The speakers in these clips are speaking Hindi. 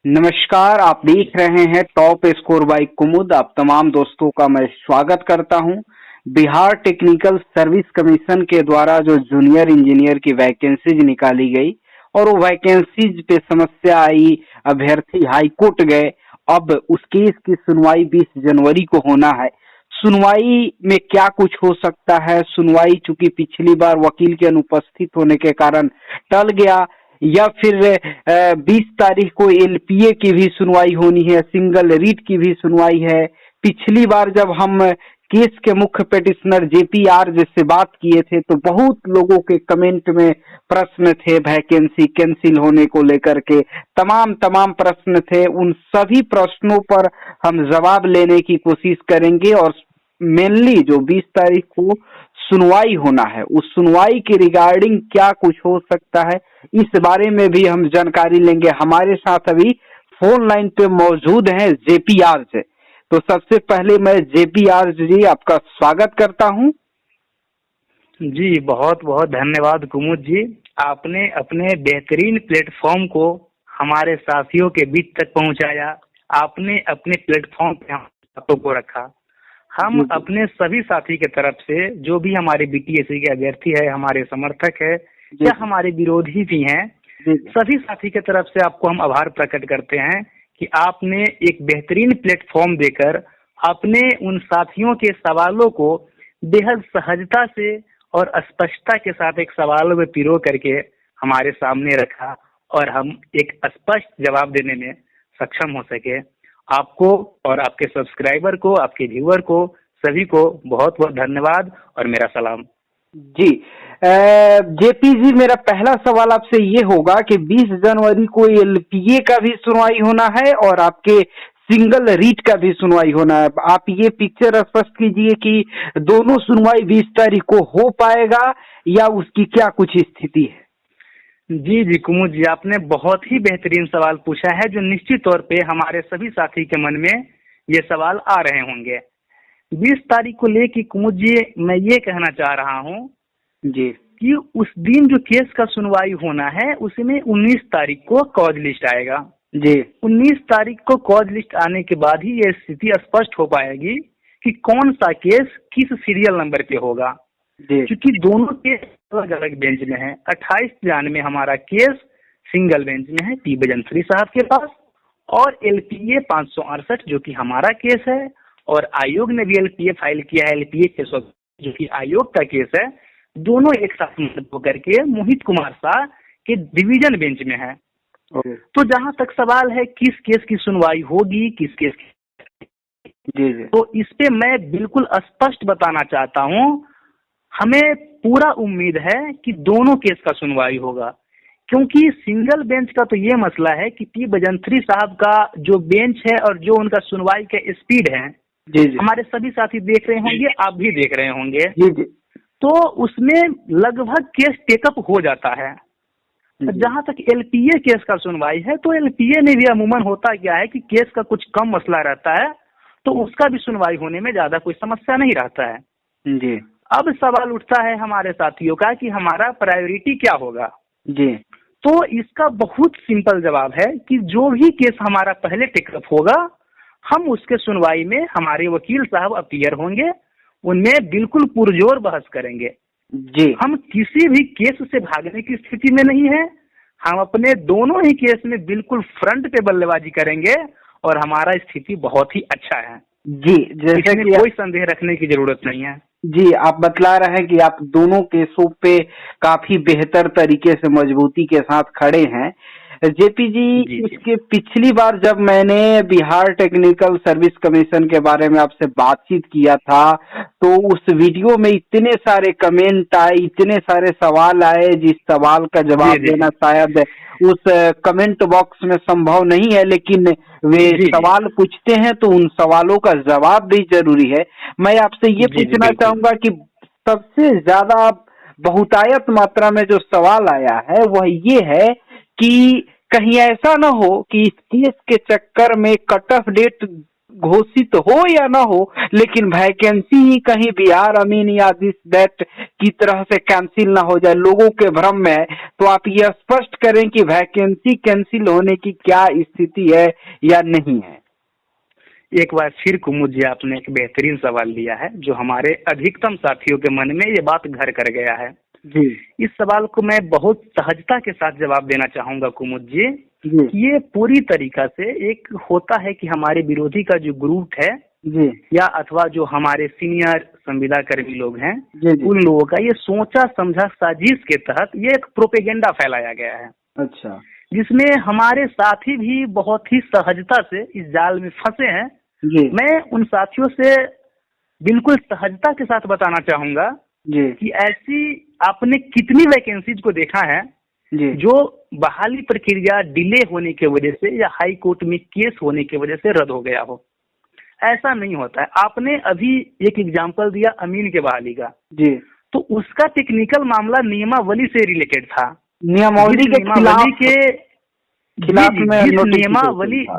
नमस्कार, आप देख रहे हैं टॉप स्कोर बाई कुमुद। आप तमाम दोस्तों का मैं स्वागत करता हूं। बिहार टेक्निकल सर्विस कमीशन के द्वारा जो जूनियर इंजीनियर की वैकेंसीज निकाली गई और वो वैकेंसीज पे समस्या आई, अभ्यर्थी हाई कोर्ट गए। अब उस केस की सुनवाई 20 जनवरी को होना है। सुनवाई में क्या कुछ हो सकता है? सुनवाई चूंकि पिछली बार वकील के अनुपस्थित होने के कारण टल गया, या फिर 20 तारीख को एलपीए की भी सुनवाई होनी है, सिंगल रीट की भी सुनवाई है। पिछली बार जब हम केस के मुख्य पिटिशनर जेपीआर से बात किए थे तो बहुत लोगों के कमेंट में प्रश्न थे, वैकेंसी कैंसिल होने को लेकर के तमाम तमाम प्रश्न थे। उन सभी प्रश्नों पर हम जवाब लेने की कोशिश करेंगे और मेनली जो 20 तारीख को सुनवाई होना है, उस सुनवाई के रिगार्डिंग क्या कुछ हो सकता है, इस बारे में भी हम जानकारी लेंगे। हमारे साथ अभी फोन लाइन पे मौजूद हैं जेपीआर से। तो सबसे पहले मैं जेपीआर जी आपका स्वागत करता हूं। जी बहुत बहुत धन्यवाद कुमुद जी। आपने अपने बेहतरीन प्लेटफॉर्म को हमारे साथियों के बीच तक पहुंचाया। आपने अपने प्लेटफॉर्म पे हम बातों को रखा। हम अपने सभी साथी के तरफ से, जो भी हमारे बीटीएससी के अभ्यर्थी है, हमारे समर्थक है या हमारे विरोधी भी हैं, सभी साथी के तरफ से आपको हम आभार प्रकट करते हैं कि आपने एक बेहतरीन प्लेटफॉर्म देकर अपने उन साथियों के सवालों को बेहद सहजता से और स्पष्टता के साथ एक सवालों में पिरो करके हमारे सामने रखा और हम एक स्पष्ट जवाब देने में सक्षम हो सके। आपको और आपके सब्सक्राइबर को, आपके व्यूअर को, सभी को बहुत बहुत धन्यवाद और मेरा सलाम। जी जेपी जी, मेरा पहला सवाल आपसे ये होगा कि 20 जनवरी को एलपीए का भी सुनवाई होना है और आपके सिंगल रीट का भी सुनवाई होना है। आप ये पिक्चर स्पष्ट कीजिए कि दोनों सुनवाई 20 तारीख को हो पाएगा या उसकी क्या कुछ स्थिति है? जी जी कुमुद जी, आपने बहुत ही बेहतरीन सवाल पूछा है, जो निश्चित तौर पे हमारे सभी साथी के मन में ये सवाल आ रहे होंगे। 20 तारीख को लेके कुमुद जी मैं ये कहना चाह रहा हूँ जी कि उस दिन जो केस का सुनवाई होना है उसमें 19 तारीख को कॉज लिस्ट आएगा। जी 19 तारीख को कॉज लिस्ट आने के बाद ही ये स्थिति स्पष्ट हो पाएगी कि कौन सा केस किस सीरियल नंबर पे होगा, क्योंकि दोनों केस अलग अलग बेंच में है। 28 जान में हमारा केस सिंगल बेंच में है टी बजंत्री साहब के पास, और एलपीए 568 जो कि हमारा केस है, और आयोग ने भी एलपीए फाइल किया है, एलपीए 600 जो कि आयोग का केस है। दोनों एक साथ होकर के मोहित कुमार शाह के डिवीजन बेंच में है। तो जहां तक सवाल है किस केस की सुनवाई होगी, किस केस की, तो इस पे मैं बिल्कुल स्पष्ट बताना चाहता हूं, हमें पूरा उम्मीद है कि दोनों केस का सुनवाई होगा। क्योंकि सिंगल बेंच का तो ये मसला है कि टी बजंत्री साहब का जो बेंच है और जो उनका सुनवाई का स्पीड है, हमारे सभी साथी देख रहे होंगे, आप भी देख रहे होंगे, तो उसमें लगभग केस टेकअप हो जाता है। जहां तक एलपीए केस का सुनवाई है, तो एलपीए में भी अमूमन होता क्या है कि केस का कुछ कम मसला रहता है, तो उसका भी सुनवाई होने में ज्यादा कोई समस्या नहीं रहता है। जी अब सवाल उठता है हमारे साथियों का कि हमारा प्रायोरिटी क्या होगा। जी तो इसका बहुत सिंपल जवाब है कि जो भी केस हमारा पहले टेकअप होगा, हम उसके सुनवाई में हमारे वकील साहब अपीयर होंगे, उनमें बिल्कुल पुरजोर बहस करेंगे। जी हम किसी भी केस से भागने की स्थिति में नहीं है। हम अपने दोनों ही केस में बिल्कुल फ्रंट पे बल्लेबाजी करेंगे और हमारा स्थिति बहुत ही अच्छा है। जी, जैसे कि कोई संदेह रखने की जरूरत नहीं है। जी, आप बतला रहे हैं कि आप दोनों केसों पे काफी बेहतर तरीके से मजबूती के साथ खड़े हैं। जेपी जी, इसके पिछली बार जब मैंने बिहार टेक्निकल सर्विस कमीशन के बारे में आपसे बातचीत किया था, तो उस वीडियो में इतने सारे कमेंट आए, इतने सारे सवाल आए, जिस सवाल का जवाब देना शायद उस कमेंट बॉक्स में संभव नहीं है, लेकिन वे सवाल पूछते हैं तो उन सवालों का जवाब भी जरूरी है। मैं आपसे ये पूछना चाहूंगा कि सबसे ज्यादा बहुतायत मात्रा में जो सवाल आया है वह ये है कि कहीं ऐसा ना हो कि इस केस के चक्कर में कट ऑफ डेट घोषित हो या ना हो, लेकिन वैकेंसी ही कहीं बिहार अमीन या दिस दैट की तरह से कैंसिल ना हो जाए, लोगों के भ्रम में है। तो आप यह स्पष्ट करें कि वैकेंसी कैंसिल होने की क्या स्थिति है या नहीं है। एक बार फिर कुमुद जी आपने एक बेहतरीन सवाल लिया है, जो हमारे अधिकतम साथियों के मन में ये बात घर कर गया है जी। इस सवाल को मैं बहुत सहजता के साथ जवाब देना चाहूंगा कुमुद जी। ये पूरी तरीका से एक होता है कि हमारे विरोधी का जो ग्रुप है जी, या अथवा जो हमारे सीनियर संविदा कर्मी लोग हैं जी, जी। उन लोगों का ये सोचा समझा साजिश के तहत ये एक प्रोपेगेंडा फैलाया गया है। अच्छा। जिसमें हमारे साथी भी बहुत ही सहजता से इस जाल में फंसे हैं। जी। मैं उन साथियों से बिल्कुल सहजता के साथ बताना चाहूंगा जी। कि ऐसी आपने कितनी वैकेंसीज को देखा है जी। जो बहाली प्रक्रिया डिले होने की वजह से या हाई कोर्ट में केस होने की वजह से रद्द हो गया हो। ऐसा नहीं होता है। आपने अभी एक एग्जांपल दिया अमीन के बहाली का, जी। तो उसका टेक्निकल मामला नियमावली से रिलेटेड था। नियमावली के खिलाफ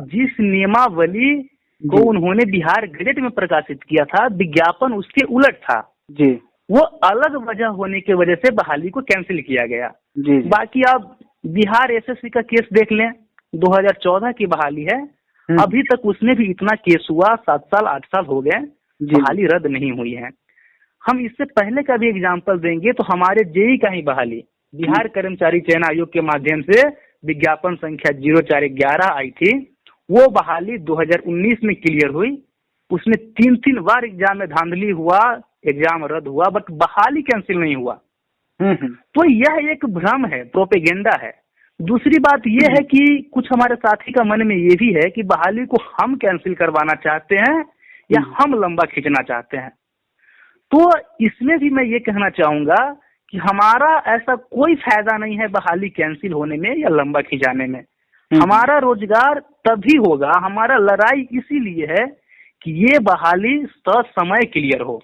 जिस नियमावली को उन्होंने बिहार गजट में प्रकाशित किया था, विज्ञापन उसके उलट था जी। वो अलग वजह होने की वजह से बहाली को कैंसिल किया गया जी। बाकी आप बिहार एसएससी का केस देख लें, 2014 की बहाली है, अभी तक उसमें भी इतना केस हुआ, 7 साल 8 साल हो गए, बहाली रद्द नहीं हुई है। हम इससे पहले का भी एग्जाम्पल देंगे तो हमारे जेई का ही बहाली बिहार कर्मचारी चयन आयोग के माध्यम से विज्ञापन संख्या 0411 आई थी, वो बहाली 2019 में क्लियर हुई। उसमें 3 बार एग्जाम में धांधली हुआ, एग्जाम रद्द हुआ, बट बहाली कैंसिल नहीं हुआ। तो यह एक भ्रम है, प्रोपेगेंडा है। दूसरी बात यह है कि कुछ हमारे साथी का मन में ये भी है कि बहाली को हम कैंसिल करवाना चाहते हैं या हम लंबा खींचना चाहते हैं। तो इसमें भी मैं ये कहना चाहूंगा कि हमारा ऐसा कोई फायदा नहीं है बहाली कैंसिल होने में या लंबा खिंचाने में। हमारा रोजगार तभी होगा, हमारा लड़ाई इसीलिए है कि ये बहाली समय क्लियर हो।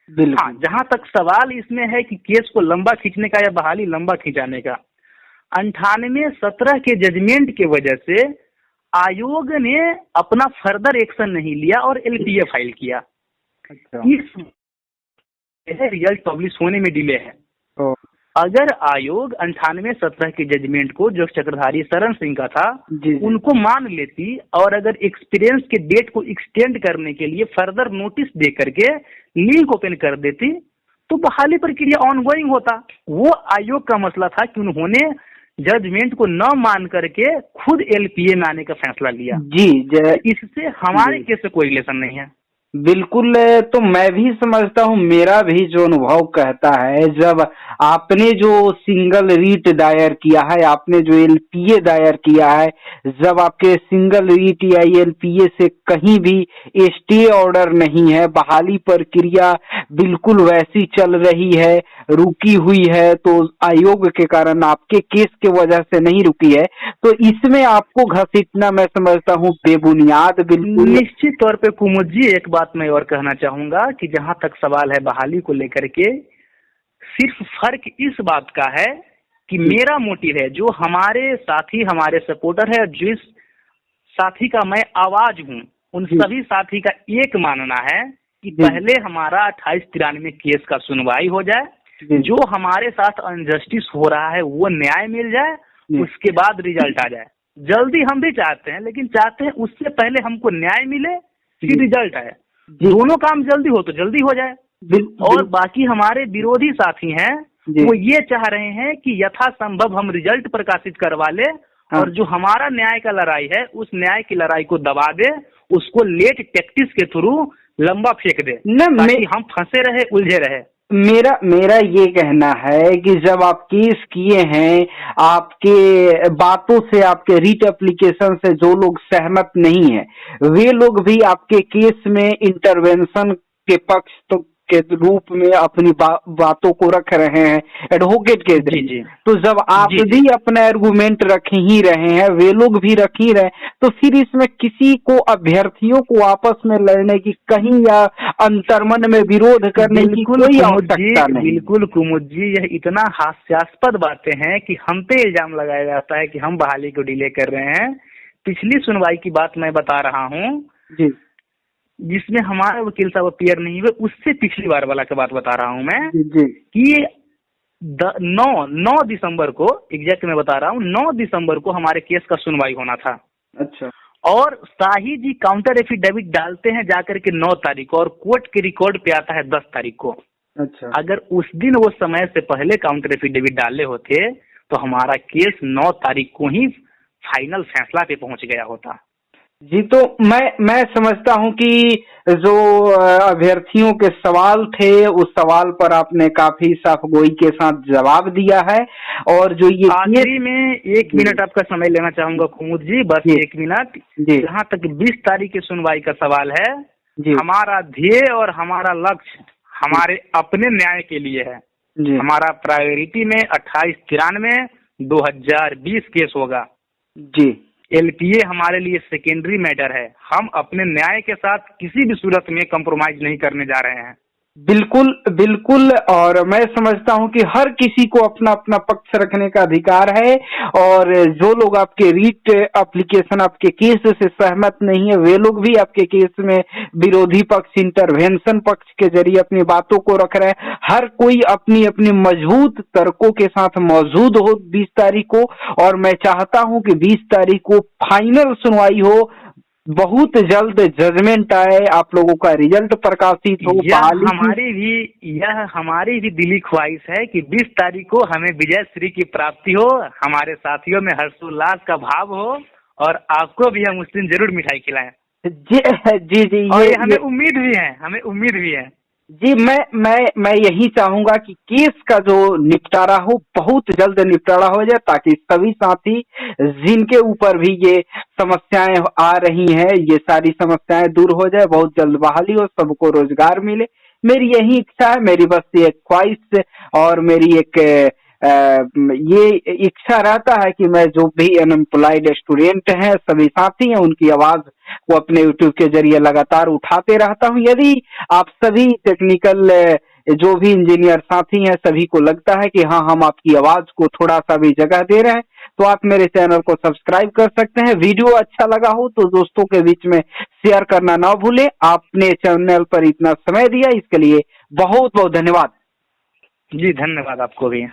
हाँ, जहां तक सवाल इसमें है कि केस को लंबा खींचने का या बहाली लंबा खिंचाने का, 98-17 के जजमेंट के वजह से आयोग ने अपना फर्दर एक्शन नहीं लिया और एलपीए फाइल किया। इस रिजल्ट पब्लिश होने में डिले है। अगर आयोग 98-17 के जजमेंट को जो चक्रधारी शरण सिंह का था उनको मान लेती और अगर एक्सपीरियंस के डेट को एक्सटेंड करने के लिए फर्दर नोटिस दे करके लिंक ओपन कर देती तो बहाली प्रक्रिया ऑनगोइंग होता। वो आयोग का मसला था कि उन्होंने जजमेंट को न मान करके खुद एलपीए में आने का फैसला लिया। जी, इससे हमारे केस से कोई रिलेशन नहीं है। बिल्कुल, तो मैं भी समझता हूँ, मेरा भी जो अनुभव कहता है, जब आपने जो सिंगल रीट दायर किया है, आपने जो एलपीए दायर किया है, जब आपके सिंगल रीट या एलपीए से कहीं भी स्टे ऑर्डर नहीं है, बहाली प्रक्रिया बिल्कुल वैसी चल रही है, रुकी हुई है, तो आयोग के कारण आपके केस के वजह से नहीं रुकी है, तो इसमें आपको घसीटना मैं समझता हूँ बेबुनियाद। बिल्कुल निश्चित तौर पे कुमुद जी, एक बात मैं और कहना चाहूंगा कि जहां तक सवाल है बहाली को लेकर के, सिर्फ फर्क इस बात का है कि मेरा मोटिव है, जो हमारे साथी हमारे सपोर्टर है, जिस साथी का मैं आवाज हूं, उन सभी साथी का एक मानना है कि पहले हमारा 2893 केस का सुनवाई हो जाए, जो हमारे साथ अनजस्टिस हो रहा है वो न्याय मिल जाए, उसके बाद रिजल्ट आ जाए। जल्दी हम भी चाहते हैं, लेकिन चाहते हैं उससे पहले हमको न्याय मिले फिर रिजल्ट आए। दोनों काम जल्दी हो तो जल्दी हो जाए। और बाकी हमारे विरोधी साथी हैं, वो ये चाह रहे हैं कि यथासंभव हम रिजल्ट प्रकाशित करवा ले और जो हमारा न्याय का लड़ाई है उस न्याय की लड़ाई को दबा दे, उसको लेट टैक्टिक्स के थ्रू लंबा फेंक दे ताकि हम फंसे रहे, उलझे रहे। मेरा ये कहना है कि जब आप केस किए हैं, आपके बातों से, आपके रीट एप्लीकेशन से जो लोग सहमत नहीं है, वे लोग भी आपके केस में इंटरवेंशन के पक्ष के रूप में अपनी बातों को रख रहे हैं एडवोकेट के जरिए। तो जब आप भी अपना आर्गुमेंट रख ही रहे हैं, वे लोग भी रख ही रहे, तो फिर इसमें किसी को, अभ्यर्थियों को आपस में लड़ने की कहीं या अंतर्मन में विरोध करने की कोई आवश्यकता नहीं। बिल्कुल कुमुद जी, यह इतना हास्यास्पद बातें हैं कि हम पे इल्जाम लगाया जाता है कि हम बहाली को डिले कर रहे हैं। पिछली सुनवाई की बात मैं बता रहा हूँ जी। जिसमें हमारे वकील साहब अपीयर नहीं हुए, उससे पिछली बार वाला की बात बता रहा हूँ मैं जी कि 9 दिसंबर को, एग्जैक्ट मैं बता रहा हूँ, 9 दिसंबर को हमारे केस का सुनवाई होना था। अच्छा। और शाही जी काउंटर एफिडेविट डालते हैं जाकर के 9 तारीख को, और कोर्ट के रिकॉर्ड पे आता है 10 तारीख को। अच्छा। अगर उस दिन वो समय से पहले काउंटर एफिडेविट डाले होते तो हमारा केस 9 तारीख को ही फाइनल फैसला पे पहुंच गया होता। जी, तो मैं समझता हूं कि जो अभ्यर्थियों के सवाल थे, उस सवाल पर आपने काफी साफगोई के साथ जवाब दिया है। और जो ये आखिरी में 1 मिनट आपका समय लेना चाहूंगा कुमुद जी, बस 1 मिनट। जहाँ तक 20 तारीख की सुनवाई का सवाल है, हमारा ध्येय और हमारा लक्ष्य हमारे अपने न्याय के लिए है। हमारा प्रायोरिटी में 2893 2020 केस होगा जी। एलपीए हमारे लिए सेकेंडरी मैटर है। हम अपने न्याय के साथ किसी भी सूरत में कंप्रोमाइज नहीं करने जा रहे हैं। बिल्कुल बिल्कुल। और मैं समझता हूं कि हर किसी को अपना अपना पक्ष रखने का अधिकार है, और जो लोग आपके रीट एप्लीकेशन, आपके केस से सहमत नहीं है, वे लोग भी आपके केस में विरोधी पक्ष, इंटरवेंशन पक्ष के जरिए अपनी बातों को रख रहे हैं। हर कोई अपनी अपनी मजबूत तर्कों के साथ मौजूद हो 20 तारीख को, और मैं चाहता हूं कि 20 तारीख को फाइनल सुनवाई हो, बहुत जल्द जजमेंट आए, आप लोगों का रिजल्ट प्रकाशित हो। यह हमारी भी दिली ख्वाहिश है कि 20 तारीख को हमें विजय श्री की प्राप्ति हो, हमारे साथियों में हर्षोल्लास का भाव हो, और आपको भी हम उस दिन जरूर मिठाई खिलाएं। जी जी जी। और हमें उम्मीद भी है जी। मैं यही चाहूंगा कि केस का जो निपटारा हो, बहुत जल्द निपटारा हो जाए, ताकि सभी साथी जिनके ऊपर भी ये समस्याएं आ रही हैं, ये सारी समस्याएं दूर हो जाए, बहुत जल्द बहाली हो, सबको रोजगार मिले। मेरी यही इच्छा है, मेरी बस ये ख्वाहिश और मेरी एक ये इच्छा रहता है कि मैं जो भी अनएम्प्लॉयड स्टूडेंट हैं, सभी साथी हैं, उनकी आवाज को अपने यूट्यूब के जरिए लगातार उठाते रहता हूं। यदि आप सभी टेक्निकल जो भी इंजीनियर साथी हैं, सभी को लगता है कि हाँ, हम आपकी आवाज को थोड़ा सा भी जगह दे रहे हैं, तो आप मेरे चैनल को सब्सक्राइब कर सकते हैं। वीडियो अच्छा लगा हो तो दोस्तों के बीच में शेयर करना ना भूलें। आपने चैनल पर इतना समय दिया, इसके लिए बहुत बहुत धन्यवाद। जी, धन्यवाद आपको भी।